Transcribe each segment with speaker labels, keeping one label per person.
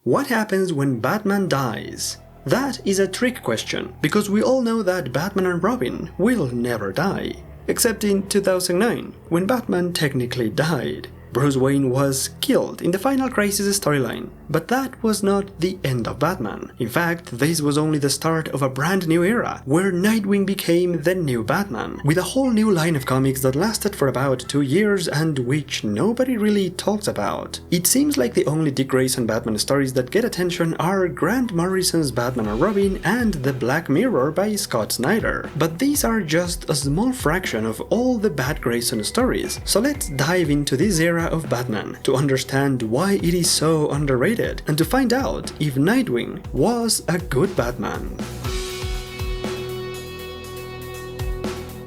Speaker 1: What happens when Batman dies? That is a trick question, because we all know that Batman and Robin will never die. Except in 2009, when Batman technically died. Bruce Wayne was killed in the Final Crisis storyline, but that was not the end of Batman. In fact, this was only the start of a brand new era, where Nightwing became the new Batman, with a whole new line of comics that lasted for about 2 years and which nobody really talks about. It seems like the only Dick Grayson Batman stories that get attention are Grant Morrison's Batman and Robin and The Black Mirror by Scott Snyder, but these are just a small fraction of all the Bat Grayson stories, so let's dive into this era of Batman to understand why it is so underrated and to find out if Nightwing was a good Batman.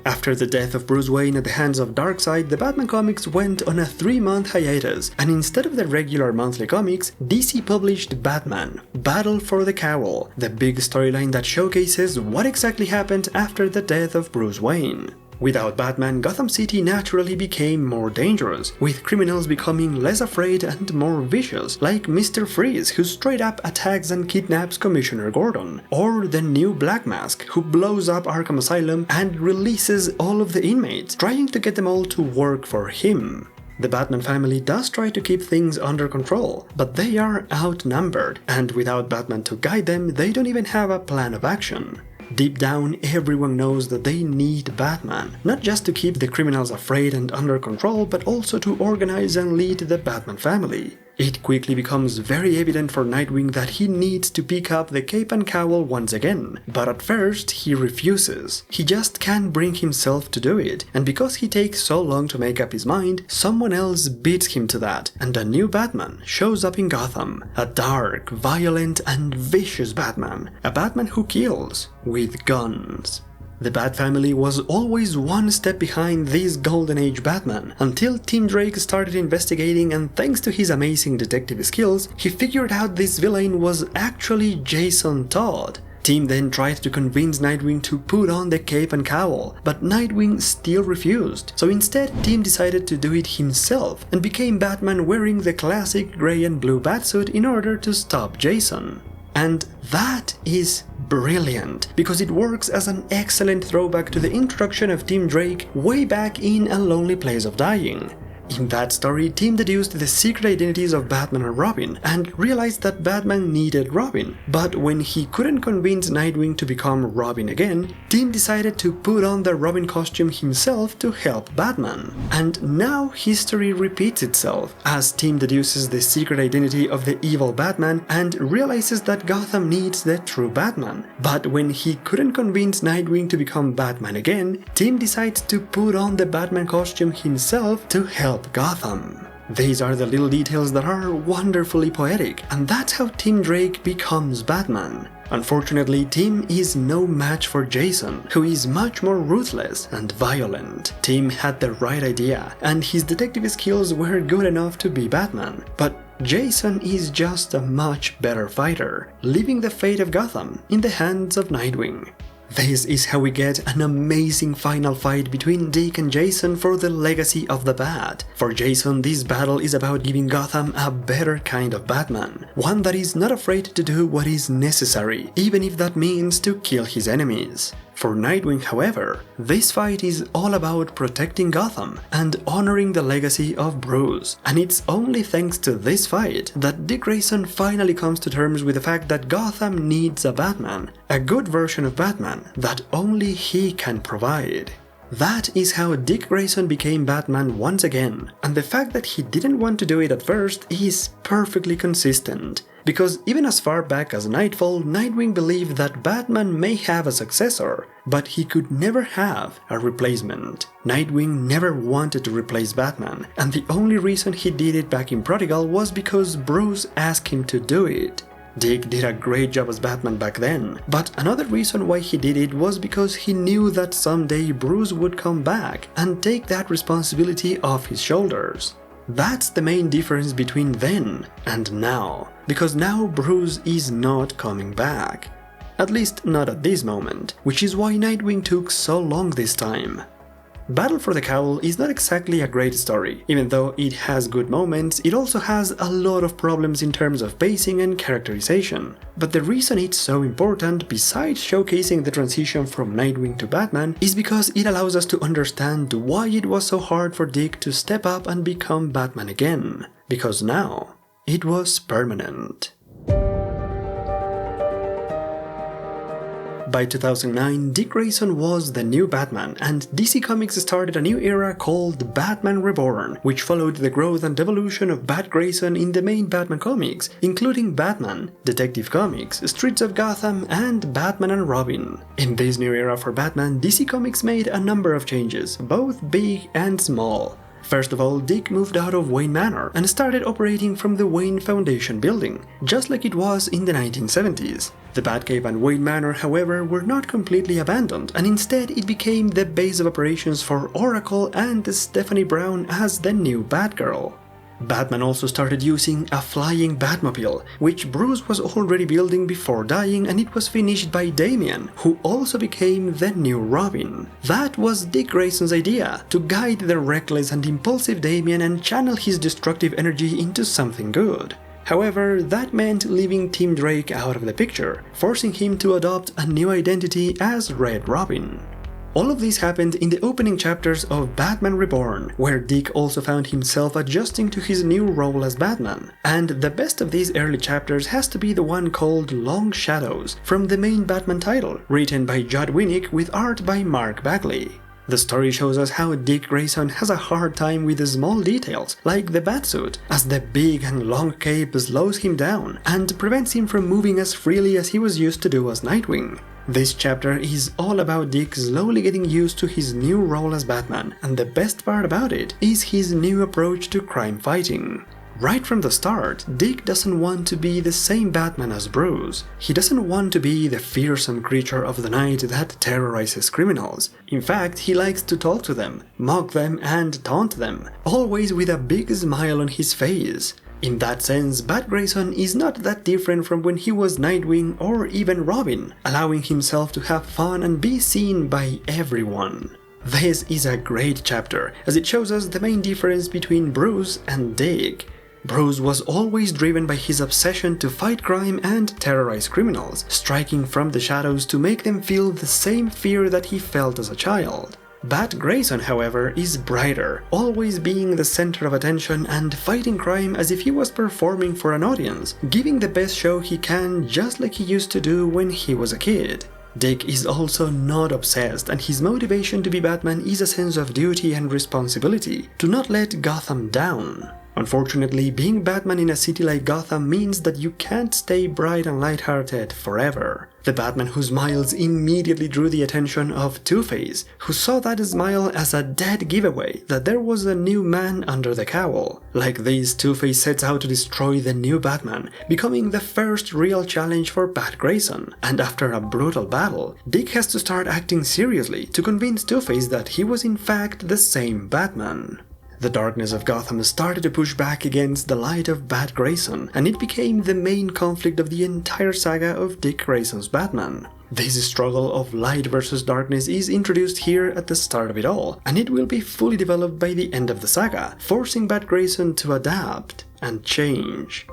Speaker 1: After the death of Bruce Wayne at the hands of Darkseid, the Batman comics went on a 3-month hiatus, and instead of the regular monthly comics, DC published Batman: Battle for the Cowl, the big storyline that showcases what exactly happened after the death of Bruce Wayne. Without Batman, Gotham City naturally became more dangerous, with criminals becoming less afraid and more vicious, like Mr. Freeze, who straight up attacks and kidnaps Commissioner Gordon, or the new Black Mask, who blows up Arkham Asylum and releases all of the inmates, trying to get them all to work for him. The Batman family does try to keep things under control, but they are outnumbered, and without Batman to guide them, they don't even have a plan of action. Deep down, everyone knows that they need Batman, not just to keep the criminals afraid and under control, but also to organize and lead the Batman family. It quickly becomes very evident for Nightwing that he needs to pick up the cape and cowl once again, but at first he refuses. He just can't bring himself to do it, and because he takes so long to make up his mind, someone else beats him to that, and a new Batman shows up in Gotham. A dark, violent, and vicious Batman. A Batman who kills with guns. The Bat family was always one step behind this Golden Age Batman, until Tim Drake started investigating, and thanks to his amazing detective skills, he figured out this villain was actually Jason Todd. Tim then tried to convince Nightwing to put on the cape and cowl, but Nightwing still refused, so instead Tim decided to do it himself and became Batman wearing the classic grey and blue batsuit in order to stop Jason. And that is brilliant, because it works as an excellent throwback to the introduction of Tim Drake way back in A Lonely Place of Dying. In that story, Tim deduced the secret identities of Batman and Robin, and realized that Batman needed Robin. But when he couldn't convince Nightwing to become Robin again, Tim decided to put on the Robin costume himself to help Batman. And now history repeats itself, as Tim deduces the secret identity of the evil Batman and realizes that Gotham needs the true Batman. But when he couldn't convince Nightwing to become Batman again, Tim decides to put on the Batman costume himself to help Gotham. These are the little details that are wonderfully poetic, and that's how Tim Drake becomes Batman. Unfortunately, Tim is no match for Jason, who is much more ruthless and violent. Tim had the right idea, and his detective skills were good enough to be Batman, but Jason is just a much better fighter, leaving the fate of Gotham in the hands of Nightwing. This is how we get an amazing final fight between Dick and Jason for the legacy of the Bat. For Jason, this battle is about giving Gotham a better kind of Batman, one that is not afraid to do what is necessary, even if that means to kill his enemies. For Nightwing, however, this fight is all about protecting Gotham and honoring the legacy of Bruce, and it's only thanks to this fight that Dick Grayson finally comes to terms with the fact that Gotham needs a Batman, a good version of Batman that only he can provide. That is how Dick Grayson became Batman once again, and the fact that he didn't want to do it at first is perfectly consistent. Because even as far back as Nightfall, Nightwing believed that Batman may have a successor, but he could never have a replacement. Nightwing never wanted to replace Batman, and the only reason he did it back in Prodigal was because Bruce asked him to do it. Dick did a great job as Batman back then, but another reason why he did it was because he knew that someday Bruce would come back and take that responsibility off his shoulders. That's the main difference between then and now, because now Bruce is not coming back. At least not at this moment, which is why Nightwing took so long this time. Battle for the Cowl is not exactly a great story. Even though it has good moments, it also has a lot of problems in terms of pacing and characterization. But the reason it's so important, besides showcasing the transition from Nightwing to Batman, is because it allows us to understand why it was so hard for Dick to step up and become Batman again. Because now, it was permanent. By 2009, Dick Grayson was the new Batman, and DC Comics started a new era called Batman Reborn, which followed the growth and evolution of Bat Grayson in the main Batman comics, including Batman, Detective Comics, Streets of Gotham, and Batman and Robin. In this new era for Batman, DC Comics made a number of changes, both big and small. First of all, Dick moved out of Wayne Manor and started operating from the Wayne Foundation building, just like it was in the 1970s. The Batcave and Wayne Manor, however, were not completely abandoned, and instead it became the base of operations for Oracle and Stephanie Brown as the new Batgirl. Batman also started using a flying Batmobile, which Bruce was already building before dying, and it was finished by Damian, who also became the new Robin. That was Dick Grayson's idea, to guide the reckless and impulsive Damian and channel his destructive energy into something good. However, that meant leaving Tim Drake out of the picture, forcing him to adopt a new identity as Red Robin. All of this happened in the opening chapters of Batman Reborn, where Dick also found himself adjusting to his new role as Batman. And the best of these early chapters has to be the one called Long Shadows, from the main Batman title, written by Judd Winnick with art by Mark Bagley. The story shows us how Dick Grayson has a hard time with the small details, like the batsuit, as the big and long cape slows him down and prevents him from moving as freely as he was used to do as Nightwing. This chapter is all about Dick slowly getting used to his new role as Batman, and the best part about it is his new approach to crime fighting. Right from the start, Dick doesn't want to be the same Batman as Bruce. He doesn't want to be the fearsome creature of the night that terrorizes criminals. In fact, he likes to talk to them, mock them, and taunt them, always with a big smile on his face. In that sense, Bat Grayson is not that different from when he was Nightwing or even Robin, allowing himself to have fun and be seen by everyone. This is a great chapter, as it shows us the main difference between Bruce and Dick. Bruce was always driven by his obsession to fight crime and terrorize criminals, striking from the shadows to make them feel the same fear that he felt as a child. Bat Grayson, however, is brighter, always being the center of attention and fighting crime as if he was performing for an audience, giving the best show he can just like he used to do when he was a kid. Dick is also not obsessed, and his motivation to be Batman is a sense of duty and responsibility, to not let Gotham down. Unfortunately, being Batman in a city like Gotham means that you can't stay bright and lighthearted forever. The Batman who smiles immediately drew the attention of Two-Face, who saw that smile as a dead giveaway that there was a new man under the cowl. Like this, Two-Face sets out to destroy the new Batman, becoming the first real challenge for Bat Grayson. And after a brutal battle, Dick has to start acting seriously to convince Two-Face that he was in fact the same Batman. The Darkness of Gotham started to push back against the Light of Bat Grayson, and it became the main conflict of the entire saga of Dick Grayson's Batman. This struggle of light versus darkness is introduced here at the start of it all, and it will be fully developed by the end of the saga, forcing Bat Grayson to adapt and change.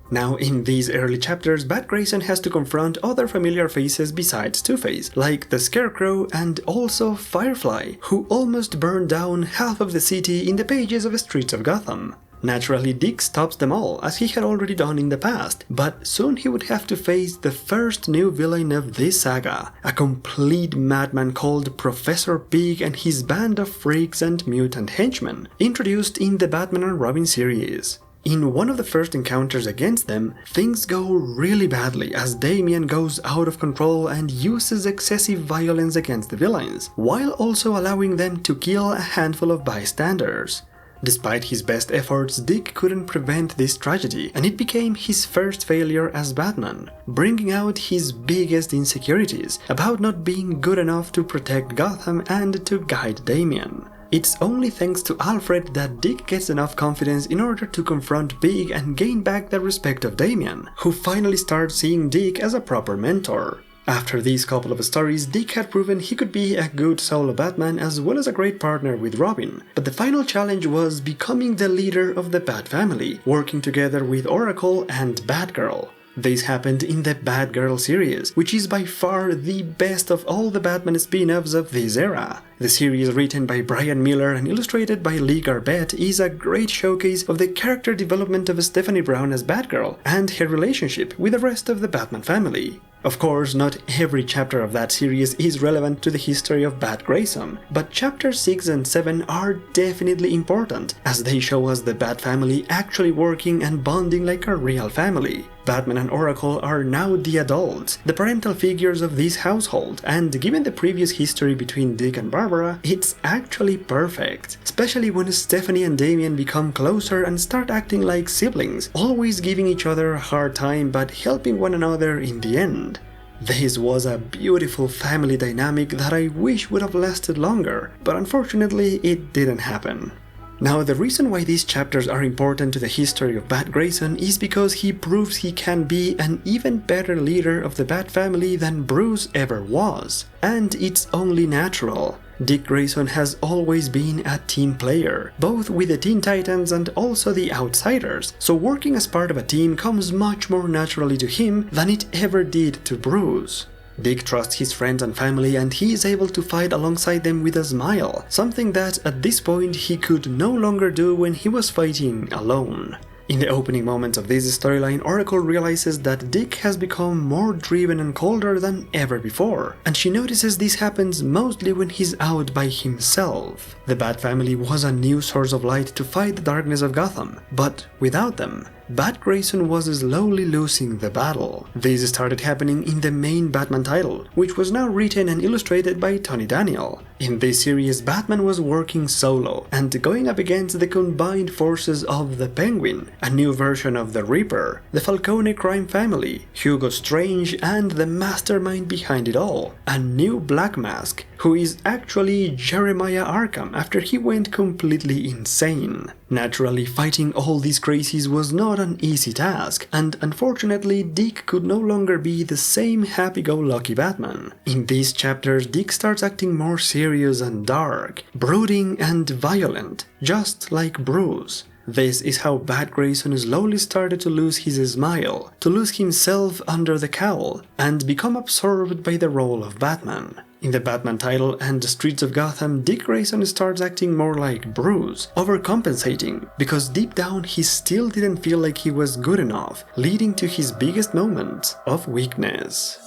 Speaker 1: Now, in these early chapters, Bat Grayson has to confront other familiar faces besides Two-Face, like the Scarecrow and also Firefly, who almost burned down half of the city in the pages of Streets of Gotham. Naturally, Dick stops them all, as he had already done in the past, but soon he would have to face the first new villain of this saga, a complete madman called Professor Pig and his band of freaks and mutant henchmen, introduced in the Batman and Robin series. In one of the first encounters against them, things go really badly as Damian goes out of control and uses excessive violence against the villains, while also allowing them to kill a handful of bystanders. Despite his best efforts, Dick couldn't prevent this tragedy, and it became his first failure as Batman, bringing out his biggest insecurities about not being good enough to protect Gotham and to guide Damian. It's only thanks to Alfred that Dick gets enough confidence in order to confront Pig and gain back the respect of Damian, who finally starts seeing Dick as a proper mentor. After these couple of stories, Dick had proven he could be a good solo Batman as well as a great partner with Robin, but the final challenge was becoming the leader of the Bat family, working together with Oracle and Batgirl. This happened in the Batgirl series, which is by far the best of all the Batman spin-offs of this era. The series, written by Brian Miller and illustrated by Lee Garbett, is a great showcase of the character development of Stephanie Brown as Batgirl and her relationship with the rest of the Batman family. Of course, not every chapter of that series is relevant to the history of Bat Grayson, but chapters 6 and 7 are definitely important, as they show us the Bat family actually working and bonding like a real family. Batman and Oracle are now the adults, the parental figures of this household, and given the previous history between Dick and Barbara, it's actually perfect, especially when Stephanie and Damian become closer and start acting like siblings, always giving each other a hard time but helping one another in the end. This was a beautiful family dynamic that I wish would have lasted longer, but unfortunately it didn't happen. Now, the reason why these chapters are important to the history of Bat Grayson is because he proves he can be an even better leader of the Bat family than Bruce ever was. And it's only natural. Dick Grayson has always been a team player, both with the Teen Titans and also the Outsiders, so working as part of a team comes much more naturally to him than it ever did to Bruce. Dick trusts his friends and family, and he is able to fight alongside them with a smile, something that at this point he could no longer do when he was fighting alone. In the opening moments of this storyline, Oracle realizes that Dick has become more driven and colder than ever before, and she notices this happens mostly when he's out by himself. The Bat family was a new source of light to fight the darkness of Gotham, but without them, Bat Grayson was slowly losing the battle. This started happening in the main Batman title, which was now written and illustrated by Tony Daniel. In this series, Batman was working solo and going up against the combined forces of the Penguin, a new version of the Reaper, the Falcone crime family, Hugo Strange, and the mastermind behind it all, a new Black Mask, who is actually Jeremiah Arkham after he went completely insane. Naturally, fighting all these crazies was not an easy task, and unfortunately Dick could no longer be the same happy-go-lucky Batman. In these chapters, Dick starts acting more serious and dark, brooding and violent, just like Bruce. This is how Bat Grayson slowly started to lose his smile, to lose himself under the cowl, and become absorbed by the role of Batman. In the Batman title and the Streets of Gotham, Dick Grayson starts acting more like Bruce, overcompensating, because deep down he still didn't feel like he was good enough, leading to his biggest moment of weakness.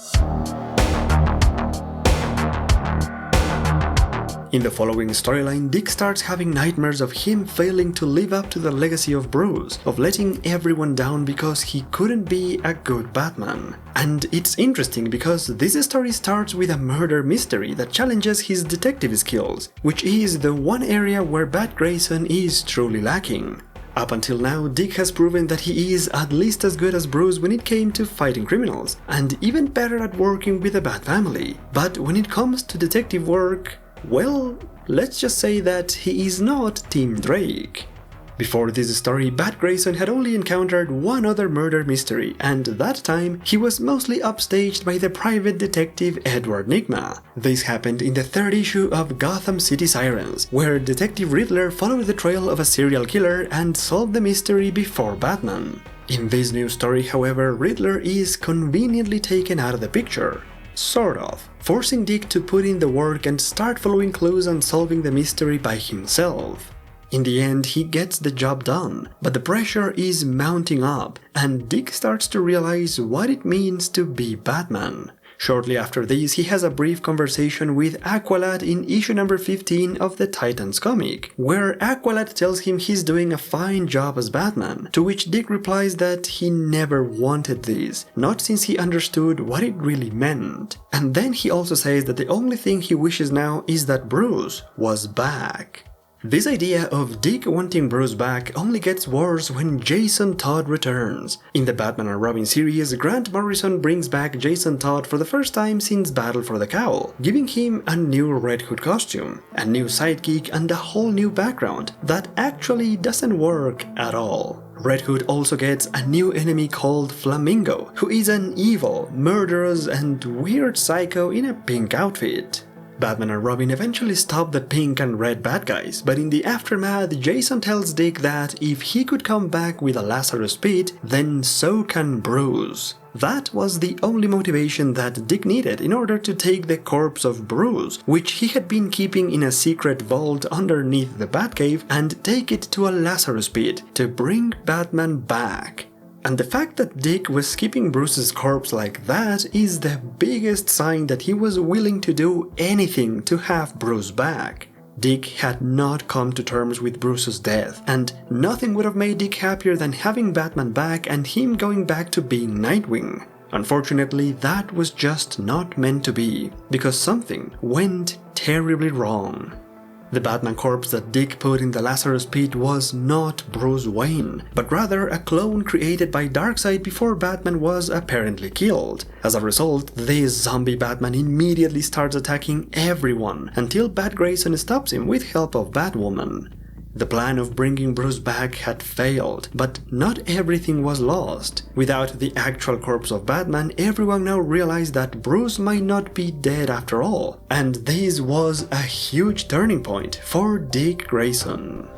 Speaker 1: In the following storyline, Dick starts having nightmares of him failing to live up to the legacy of Bruce, of letting everyone down because he couldn't be a good Batman. And it's interesting because this story starts with a murder mystery that challenges his detective skills, which is the one area where Bat Grayson is truly lacking. Up until now, Dick has proven that he is at least as good as Bruce when it came to fighting criminals, and even better at working with the Bat family. But when it comes to detective work, well, let's just say that he is not Team Drake. Before this story, Bat Grayson had only encountered one other murder mystery, and that time he was mostly upstaged by the private detective Edward Nygma. This happened in the third issue of Gotham City Sirens, where Detective Riddler followed the trail of a serial killer and solved the mystery before Batman. In this new story, however, Riddler is conveniently taken out of the picture. Sort of, forcing Dick to put in the work and start following clues and solving the mystery by himself. In the end, he gets the job done, but the pressure is mounting up, and Dick starts to realize what it means to be Batman. Shortly after this, he has a brief conversation with Aqualad in issue number 15 of the Titans comic, where Aqualad tells him he's doing a fine job as Batman, to which Dick replies that he never wanted this, not since he understood what it really meant. And then he also says that the only thing he wishes now is that Bruce was back. This idea of Dick wanting Bruce back only gets worse when Jason Todd returns. In the Batman and Robin series, Grant Morrison brings back Jason Todd for the first time since Battle for the Cowl, giving him a new Red Hood costume, a new sidekick, and a whole new background that actually doesn't work at all. Red Hood also gets a new enemy called Flamingo, who is an evil, murderous, and weird psycho in a pink outfit. Batman and Robin eventually stop the pink and red bad guys, but in the aftermath, Jason tells Dick that if he could come back with a Lazarus Pit, then so can Bruce. That was the only motivation that Dick needed in order to take the corpse of Bruce, which he had been keeping in a secret vault underneath the Batcave, and take it to a Lazarus Pit to bring Batman back. And the fact that Dick was keeping Bruce's corpse like that is the biggest sign that he was willing to do anything to have Bruce back. Dick had not come to terms with Bruce's death, and nothing would have made Dick happier than having Batman back and him going back to being Nightwing. Unfortunately, that was just not meant to be, because something went terribly wrong. The Batman corpse that Dick put in the Lazarus Pit was not Bruce Wayne, but rather a clone created by Darkseid before Batman was apparently killed. As a result, this zombie Batman immediately starts attacking everyone until Grayson stops him with help of Batwoman. The plan of bringing Bruce back had failed, but not everything was lost. Without the actual corpse of Batman, everyone now realized that Bruce might not be dead after all, and this was a huge turning point for Dick Grayson.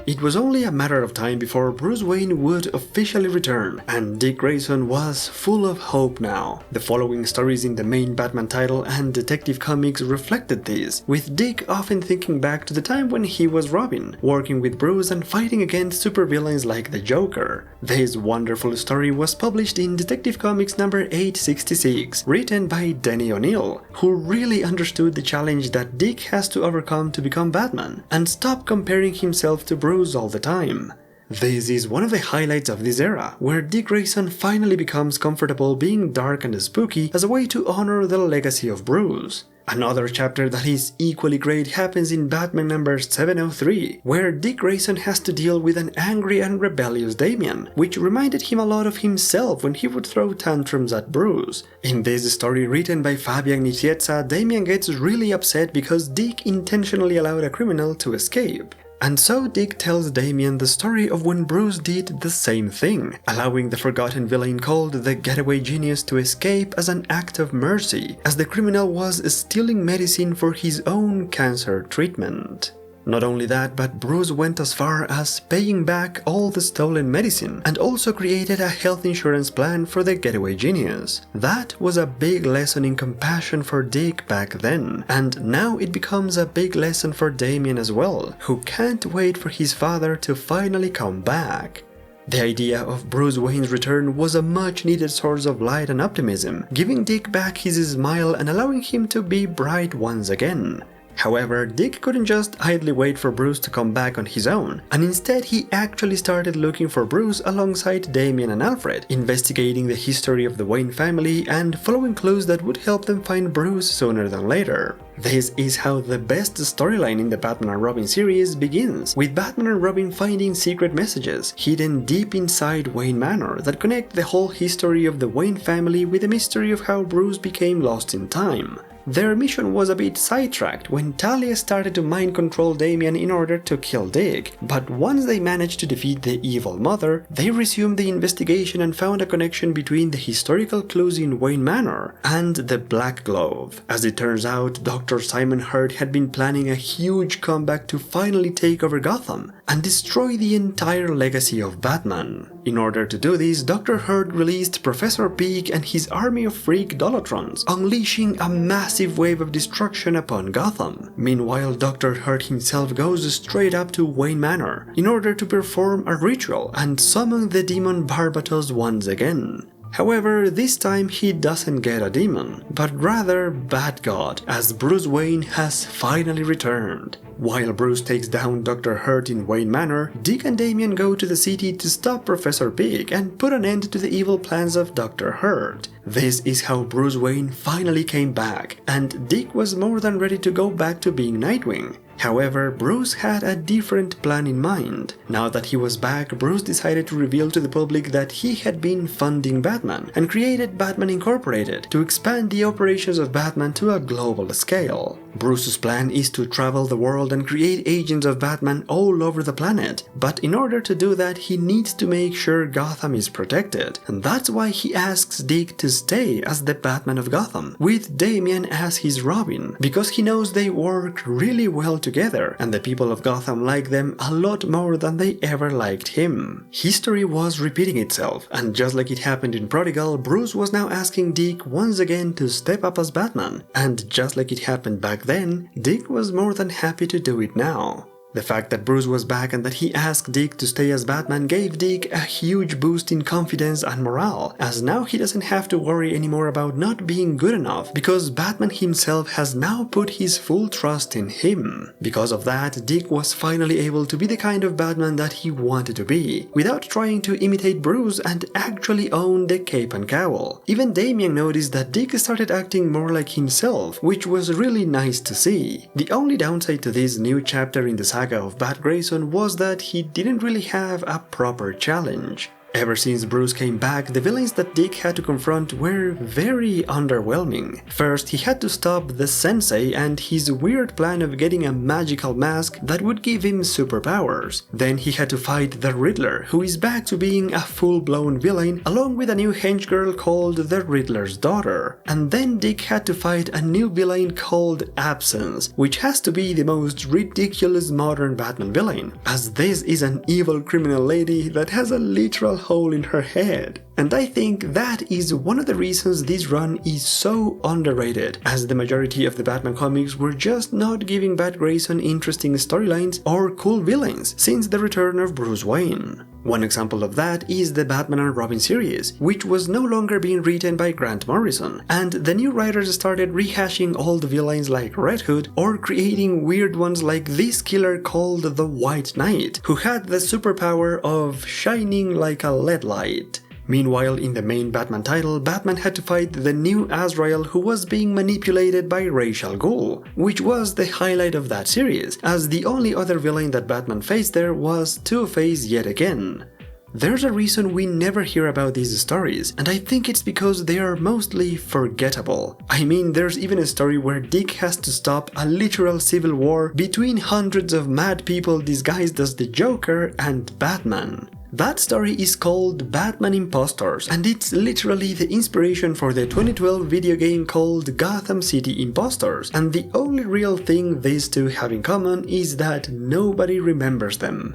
Speaker 1: It was only a matter of time before Bruce Wayne would officially return, and Dick Grayson was full of hope now. The following stories in the main Batman title and Detective Comics reflected this, with Dick often thinking back to the time when he was Robin, working with Bruce and fighting against supervillains like the Joker. This wonderful story was published in Detective Comics number 866, written by Denny O'Neil, who really understood the challenge that Dick has to overcome to become Batman, and stop comparing himself to Bruce all the time. This is one of the highlights of this era, where Dick Grayson finally becomes comfortable being dark and spooky as a way to honor the legacy of Bruce. Another chapter that is equally great happens in Batman number 703, where Dick Grayson has to deal with an angry and rebellious Damian, which reminded him a lot of himself when he would throw tantrums at Bruce. In this story written by Fabian Nicieza, Damian gets really upset because Dick intentionally allowed a criminal to escape. And so Dick tells Damian the story of when Bruce did the same thing, allowing the forgotten villain called the Getaway Genius to escape as an act of mercy, as the criminal was stealing medicine for his own cancer treatment. Not only that, but Bruce went as far as paying back all the stolen medicine and also created a health insurance plan for the Getaway Genius. That was a big lesson in compassion for Dick back then, and now it becomes a big lesson for Damian as well, who can't wait for his father to finally come back. The idea of Bruce Wayne's return was a much needed source of light and optimism, giving Dick back his smile and allowing him to be bright once again. However, Dick couldn't just idly wait for Bruce to come back on his own, and instead he actually started looking for Bruce alongside Damian and Alfred, investigating the history of the Wayne family and following clues that would help them find Bruce sooner than later. This is how the best storyline in the Batman and Robin series begins, with Batman and Robin finding secret messages hidden deep inside Wayne Manor that connect the whole history of the Wayne family with the mystery of how Bruce became lost in time. Their mission was a bit sidetracked when Talia started to mind control Damian in order to kill Dick, but once they managed to defeat the evil mother, they resumed the investigation and found a connection between the historical clues in Wayne Manor and the Black Glove. As it turns out, Dr. Simon Hurt had been planning a huge comeback to finally take over Gotham and destroy the entire legacy of Batman. In order to do this, Dr. Hurt released Professor Pig and his army of freak Dolotrons, unleashing a massive wave of destruction upon Gotham. Meanwhile, Dr. Hurt himself goes straight up to Wayne Manor in order to perform a ritual and summon the demon Barbatos once again. However, this time he doesn't get a demon, but rather Bat-God, as Bruce Wayne has finally returned. While Bruce takes down Dr. Hurt in Wayne Manor, Dick and Damian go to the city to stop Professor Pig and put an end to the evil plans of Dr. Hurt. This is how Bruce Wayne finally came back, and Dick was more than ready to go back to being Nightwing. However, Bruce had a different plan in mind. Now that he was back, Bruce decided to reveal to the public that he had been funding Batman and created Batman Incorporated to expand the operations of Batman to a global scale. Bruce's plan is to travel the world and create agents of Batman all over the planet, but in order to do that he needs to make sure Gotham is protected, and that's why he asks Dick to stay as the Batman of Gotham, with Damian as his Robin, because he knows they work really well together and the people of Gotham like them a lot more than they ever liked him. History was repeating itself, and just like it happened in Prodigal, Bruce was now asking Dick once again to step up as Batman, and just like it happened back then, Dick was more than happy to do it now. The fact that Bruce was back and that he asked Dick to stay as Batman gave Dick a huge boost in confidence and morale, as now he doesn't have to worry anymore about not being good enough, because Batman himself has now put his full trust in him. Because of that, Dick was finally able to be the kind of Batman that he wanted to be, without trying to imitate Bruce and actually own the cape and cowl. Even Damian noticed that Dick started acting more like himself, which was really nice to see. The only downside to this new chapter in the saga of Bat Grayson was that he didn't really have a proper challenge. Ever since Bruce came back, the villains that Dick had to confront were very underwhelming. First, he had to stop the Sensei and his weird plan of getting a magical mask that would give him superpowers. Then he had to fight the Riddler, who is back to being a full-blown villain, along with a new henchgirl called the Riddler's daughter. And then Dick had to fight a new villain called Absence, which has to be the most ridiculous modern Batman villain, as this is an evil criminal lady that has a literal hole in her head. And I think that is one of the reasons this run is so underrated, as the majority of the Batman comics were just not giving Bat Grayson interesting storylines or cool villains since the return of Bruce Wayne. One example of that is the Batman and Robin series, which was no longer being written by Grant Morrison, and the new writers started rehashing old villains like Red Hood or creating weird ones like this killer called the White Knight, who had the superpower of shining like a LED light. Meanwhile, in the main Batman title, Batman had to fight the new Azrael who was being manipulated by Ra's al Ghul, which was the highlight of that series, as the only other villain that Batman faced there was Two-Face yet again. There's a reason we never hear about these stories, and I think it's because they are mostly forgettable. I mean, there's even a story where Dick has to stop a literal civil war between hundreds of mad people disguised as the Joker and Batman. That story is called Batman Impostors, and it's literally the inspiration for the 2012 video game called Gotham City Impostors, and the only real thing these two have in common is that nobody remembers them.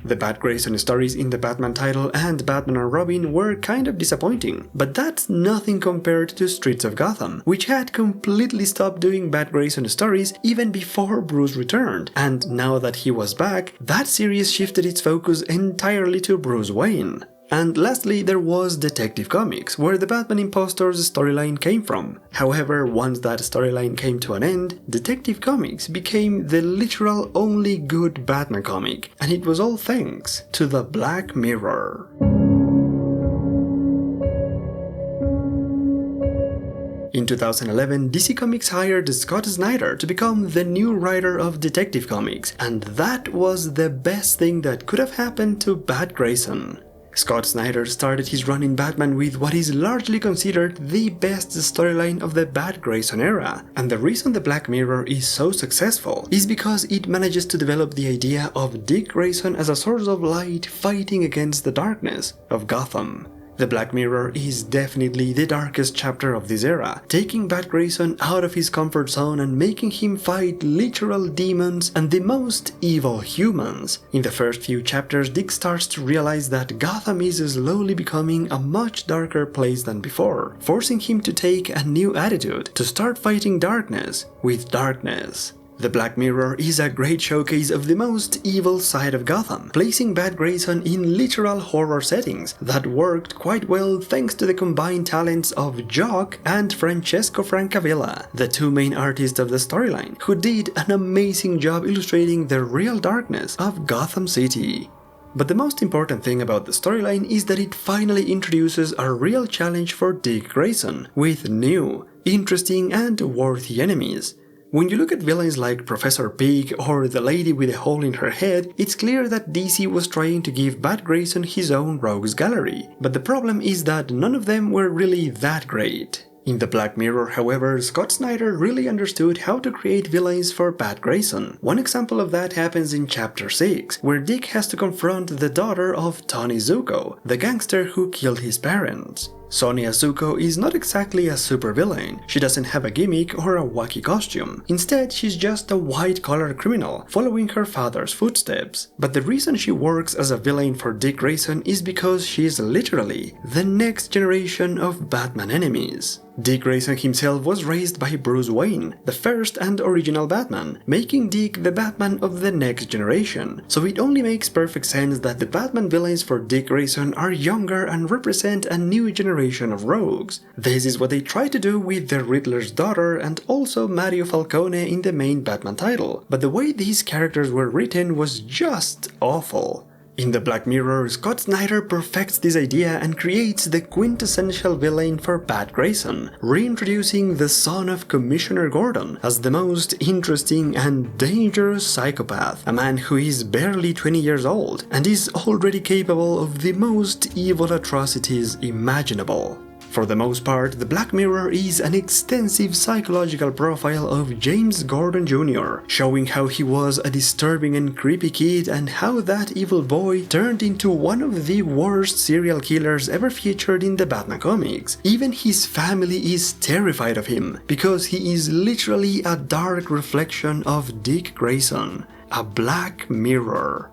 Speaker 1: The Bat Grayson stories in the Batman title and Batman and Robin were kind of disappointing, but that's nothing compared to Streets of Gotham, which had completely stopped doing Bat Grayson stories even before Bruce returned, and now that he was back, that series shifted its focus entirely to Bruce Wayne. And lastly, there was Detective Comics, where the Batman Impostors storyline came from. However, once that storyline came to an end, Detective Comics became the literal only good Batman comic, and it was all thanks to the Black Mirror. In 2011, DC Comics hired Scott Snyder to become the new writer of Detective Comics, and that was the best thing that could have happened to Bat Grayson. Scott Snyder started his run in Batman with what is largely considered the best storyline of the Bat Grayson era, and the reason the Black Mirror is so successful is because it manages to develop the idea of Dick Grayson as a source of light fighting against the darkness of Gotham. The Black Mirror is definitely the darkest chapter of this era, taking Bat Grayson out of his comfort zone and making him fight literal demons and the most evil humans. In the first few chapters, Dick starts to realize that Gotham is slowly becoming a much darker place than before, forcing him to take a new attitude, to start fighting darkness with darkness. The Black Mirror is a great showcase of the most evil side of Gotham, placing Bat Grayson in literal horror settings that worked quite well thanks to the combined talents of Jock and Francesco Francavilla, the two main artists of the storyline, who did an amazing job illustrating the real darkness of Gotham City. But the most important thing about the storyline is that it finally introduces a real challenge for Dick Grayson, with new, interesting and worthy enemies. When you look at villains like Professor Pig or the lady with a hole in her head, it's clear that DC was trying to give Bat Grayson his own rogues gallery, but the problem is that none of them were really that great. In the Black Mirror, however, Scott Snyder really understood how to create villains for Bat Grayson. One example of that happens in Chapter 6, where Dick has to confront the daughter of Tony Zuko, the gangster who killed his parents. Sonia Zuko is not exactly a supervillain. She doesn't have a gimmick or a wacky costume. Instead, she's just a white-collar criminal following her father's footsteps. But the reason she works as a villain for Dick Grayson is because she's literally the next generation of Batman enemies. Dick Grayson himself was raised by Bruce Wayne, the first and original Batman, making Dick the Batman of the next generation. So it only makes perfect sense that the Batman villains for Dick Grayson are younger and represent a new generation of rogues. This is what they try to do with the Riddler's daughter and also Mario Falcone in the main Batman title, but the way these characters were written was just awful. In the Black Mirror, Scott Snyder perfects this idea and creates the quintessential villain for Bat Grayson, reintroducing the son of Commissioner Gordon as the most interesting and dangerous psychopath, a man who is barely 20 years old and is already capable of the most evil atrocities imaginable. For the most part, the Black Mirror is an extensive psychological profile of James Gordon Jr., showing how he was a disturbing and creepy kid and how that evil boy turned into one of the worst serial killers ever featured in the Batman comics. Even his family is terrified of him, because he is literally a dark reflection of Dick Grayson, a Black Mirror.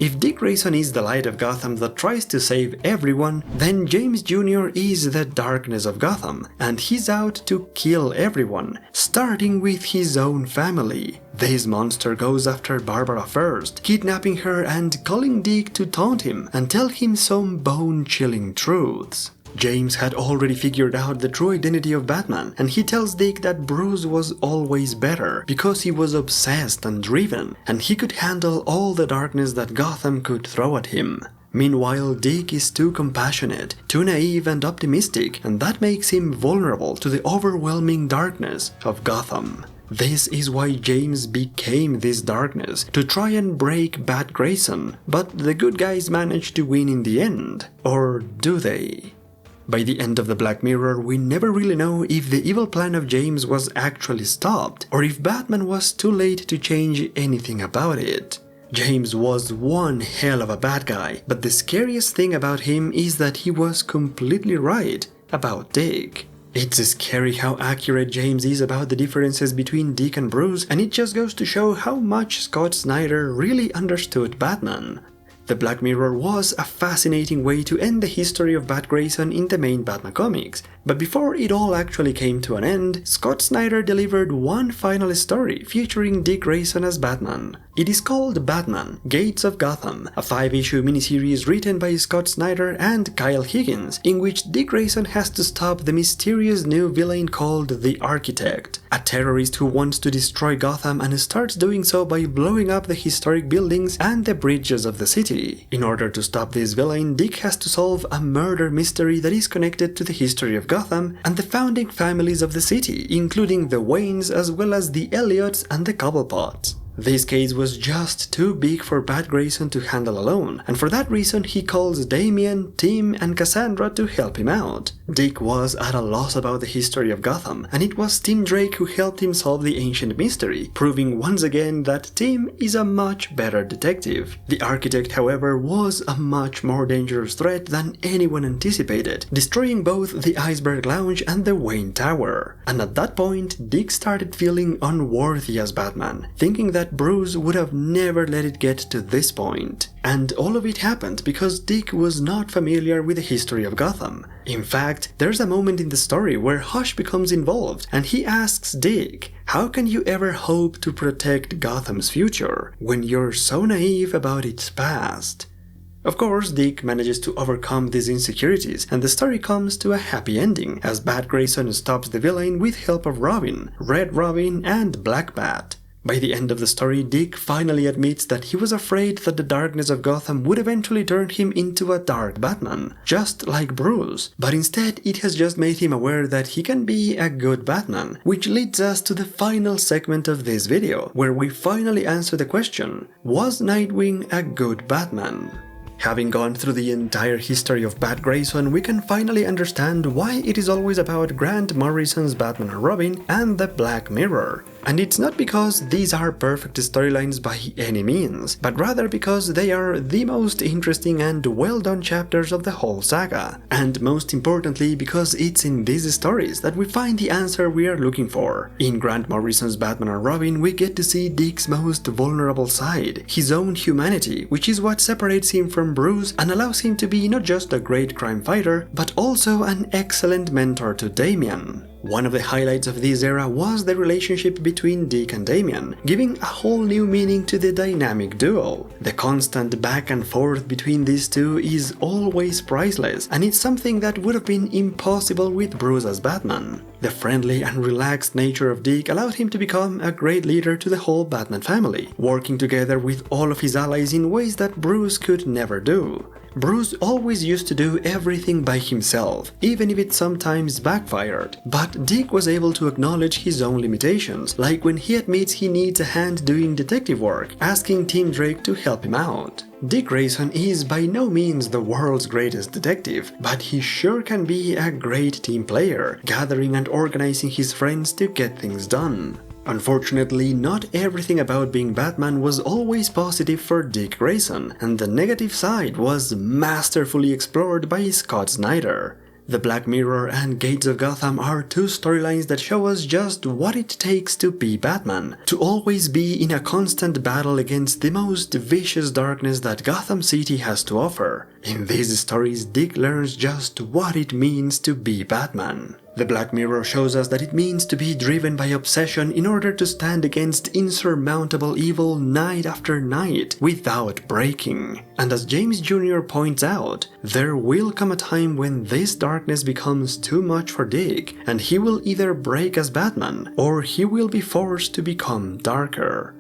Speaker 1: If Dick Grayson is the Light of Gotham that tries to save everyone, then James Jr. is the Darkness of Gotham, and he's out to kill everyone, starting with his own family. This monster goes after Barbara first, kidnapping her and calling Dick to taunt him and tell him some bone-chilling truths. James had already figured out the true identity of Batman, and he tells Dick that Bruce was always better because he was obsessed and driven, and he could handle all the darkness that Gotham could throw at him. Meanwhile, Dick is too compassionate, too naive and optimistic, and that makes him vulnerable to the overwhelming darkness of Gotham. This is why James became this darkness, to try and break Bat Grayson, but the good guys manage to win in the end. Or do they? By the end of the Black Mirror, we never really know if the evil plan of James was actually stopped, or if Batman was too late to change anything about it. James was one hell of a bad guy, but the scariest thing about him is that he was completely right about Dick. It's scary how accurate James is about the differences between Dick and Bruce, and it just goes to show how much Scott Snyder really understood Batman. The Black Mirror was a fascinating way to end the history of Bat Grayson in the main Batman comics, but before it all actually came to an end, Scott Snyder delivered one final story featuring Dick Grayson as Batman. It is called Batman: Gates of Gotham, a 5-issue miniseries written by Scott Snyder and Kyle Higgins, in which Dick Grayson has to stop the mysterious new villain called the Architect, a terrorist who wants to destroy Gotham and starts doing so by blowing up the historic buildings and the bridges of the city. In order to stop this villain, Dick has to solve a murder mystery that is connected to the history of Gotham and the founding families of the city, including the Waynes as well as the Elliots and the Cobblepots. This case was just too big for Bat Grayson to handle alone, and for that reason he calls Damian, Tim, and Cassandra to help him out. Dick was at a loss about the history of Gotham, and it was Tim Drake who helped him solve the ancient mystery, proving once again that Tim is a much better detective. The Architect, however, was a much more dangerous threat than anyone anticipated, destroying both the Iceberg Lounge and the Wayne Tower. And at that point, Dick started feeling unworthy as Batman, thinking that Bruce would have never let it get to this point. And all of it happened because Dick was not familiar with the history of Gotham. In fact, there's a moment in the story where Hush becomes involved, and he asks Dick, "How can you ever hope to protect Gotham's future when you're so naive about its past?" Of course, Dick manages to overcome these insecurities, and the story comes to a happy ending, as Bat Grayson stops the villain with help of Robin, Red Robin, and Black Bat. By the end of the story, Dick finally admits that he was afraid that the darkness of Gotham would eventually turn him into a dark Batman, just like Bruce, but instead it has just made him aware that he can be a good Batman, which leads us to the final segment of this video, where we finally answer the question, was Nightwing a good Batman? Having gone through the entire history of Bat Grayson, we can finally understand why it is always about Grant Morrison's Batman and Robin and the Black Mirror. And it's not because these are perfect storylines by any means, but rather because they are the most interesting and well-done chapters of the whole saga. And most importantly, because it's in these stories that we find the answer we are looking for. In Grant Morrison's Batman and Robin, we get to see Dick's most vulnerable side, his own humanity, which is what separates him from Bruce and allows him to be not just a great crime fighter, but also an excellent mentor to Damian. One of the highlights of this era was the relationship between Dick and Damian, giving a whole new meaning to the dynamic duo. The constant back and forth between these two is always priceless, and it's something that would have been impossible with Bruce as Batman. The friendly and relaxed nature of Dick allowed him to become a great leader to the whole Batman family, working together with all of his allies in ways that Bruce could never do. Bruce always used to do everything by himself, even if it sometimes backfired, but Dick was able to acknowledge his own limitations, like when he admits he needs a hand doing detective work, asking Tim Drake to help him out. Dick Grayson is by no means the world's greatest detective, but he sure can be a great team player, gathering and organizing his friends to get things done. Unfortunately, not everything about being Batman was always positive for Dick Grayson, and the negative side was masterfully explored by Scott Snyder. The Black Mirror and Gates of Gotham are two storylines that show us just what it takes to be Batman, to always be in a constant battle against the most vicious darkness that Gotham City has to offer. In these stories, Dick learns just what it means to be Batman. The Black Mirror shows us that it means to be driven by obsession in order to stand against insurmountable evil night after night without breaking. And as James Jr. points out, there will come a time when this darkness becomes too much for Dick, and he will either break as Batman, or he will be forced to become darker.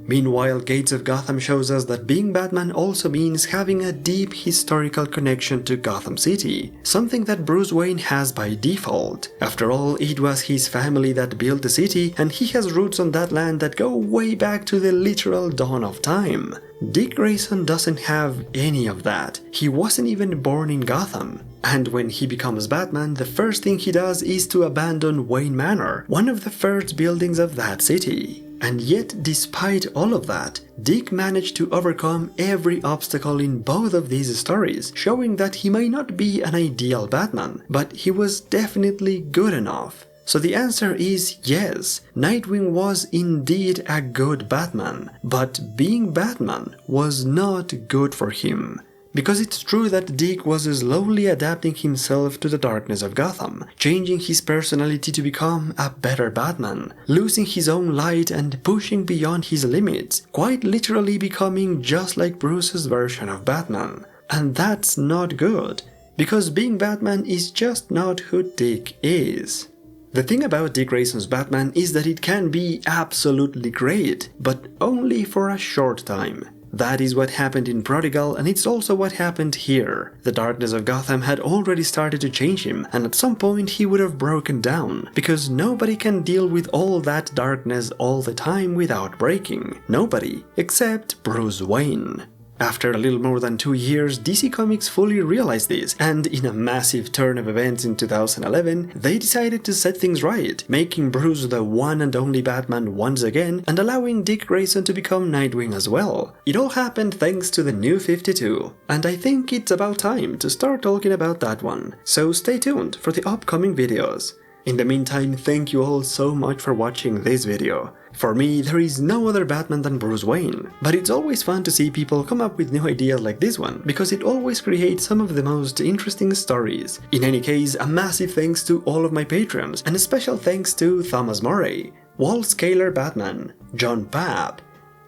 Speaker 1: Meanwhile, Gates of Gotham shows us that being Batman also means having a deep historical connection to Gotham City, something that Bruce Wayne has by default. After all, it was his family that built the city, and he has roots on that land that go way back to the literal dawn of time. Dick Grayson doesn't have any of that. He wasn't even born in Gotham. And when he becomes Batman, the first thing he does is to abandon Wayne Manor, one of the first buildings of that city. And yet, despite all of that, Dick managed to overcome every obstacle in both of these stories, showing that he may not be an ideal Batman, but he was definitely good enough. So the answer is yes, Nightwing was indeed a good Batman, but being Batman was not good for him. Because it's true that Dick was slowly adapting himself to the darkness of Gotham, changing his personality to become a better Batman, losing his own light and pushing beyond his limits, quite literally becoming just like Bruce's version of Batman. And that's not good, because being Batman is just not who Dick is. The thing about Dick Grayson's Batman is that it can be absolutely great, but only for a short time. That is what happened in Prodigal, and it's also what happened here. The darkness of Gotham had already started to change him, and at some point he would have broken down, because nobody can deal with all that darkness all the time without breaking. Nobody, except Bruce Wayne. After a little more than 2 years, DC Comics fully realized this, and in a massive turn of events in 2011, they decided to set things right, making Bruce the one and only Batman once again, and allowing Dick Grayson to become Nightwing as well. It all happened thanks to the New 52, and I think it's about time to start talking about that one, so stay tuned for the upcoming videos. In the meantime, thank you all so much for watching this video. For me, there is no other Batman than Bruce Wayne, but it's always fun to see people come up with new ideas like this one, because it always creates some of the most interesting stories. In any case, a massive thanks to all of my patrons, and a special thanks to Thomas Murray, Walt Scalar Batman, John Papp,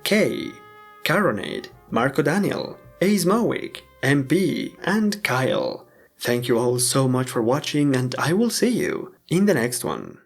Speaker 1: Kay, Caronade, Marco Daniel, Ace Mowick, MP, and Kyle. Thank you all so much for watching, and I will see you in the next one.